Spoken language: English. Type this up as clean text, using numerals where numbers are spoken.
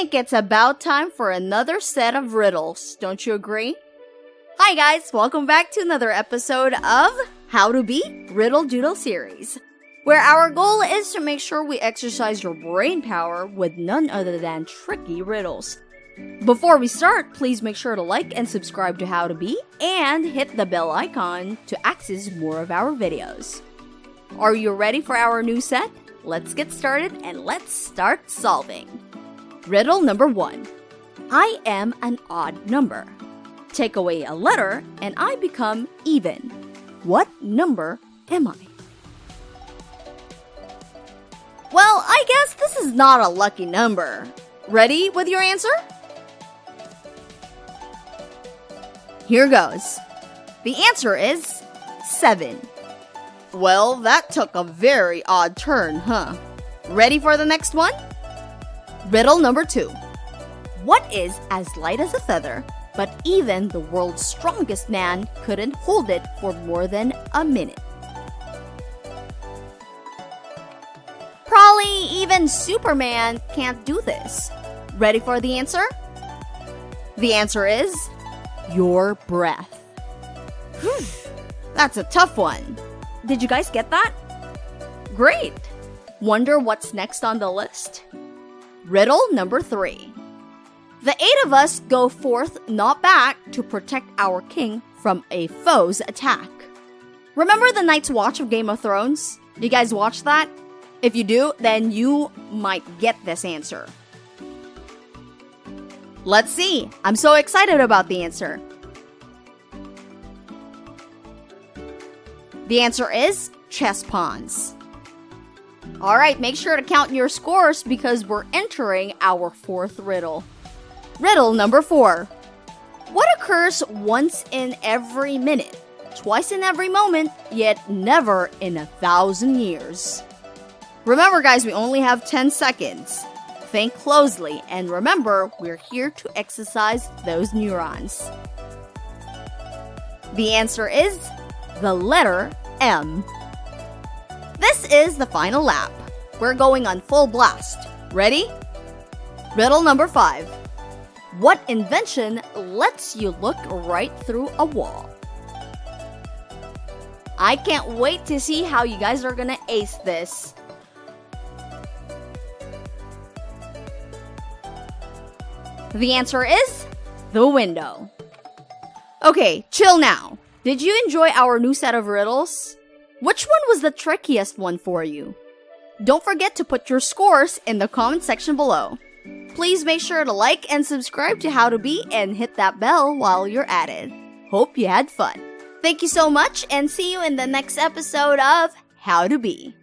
think it's about time for another set of riddles, don't you agree? Hi guys, welcome back to another episode of How to Be Riddle Doodle series, where our goal is to make sure we exercise your brain power with none other than tricky riddles. Before we start, please make sure to like and subscribe to How to Be and hit the bell icon to access more of our videos. Are you ready for our new set? Let's get started and let's start solving. Riddle number 1. I am an odd number. Take away a letter and I become even. What number am I? Well, I guess this is not a lucky number. Ready with your answer? Here goes. The answer is 7. Well, that took a very odd turn, huh? Ready for the next one? Riddle number 2. What is as light as a feather, but even the world's strongest man couldn't hold it for more than a minute? Probably even Superman can't do this. Ready for the answer? The answer is your breath. That's a tough one. Did you guys get that? Great! Wonder what's next on the list? Riddle number 3. The 8 of us go forth, not back, to protect our king from a foe's attack. Remember the Night's Watch of Game of Thrones? You guys watch that? If you do, then you might get this answer. Let's see. I'm so excited about the answer. The answer is chess pawns. Alright, make sure to count your scores because we're entering our 4th riddle. Riddle number 4. What occurs once in every minute, twice in every moment, yet never in 1,000 years? Remember guys, we only have 10 seconds. Think closely and remember, we're here to exercise those neurons. The answer is the letter M. This is the final lap. We're going on full blast. Ready? Riddle number 5. What invention lets you look right through a wall? I can't wait to see how you guys are gonna ace this. The answer is the window. Okay, chill now. Did you enjoy our new set of riddles? Which one was the trickiest one for you? Don't forget to put your scores in the comment section below. Please make sure to like and subscribe to How to Be and hit that bell while you're at it. Hope you had fun. Thank you so much and see you in the next episode of How to Be.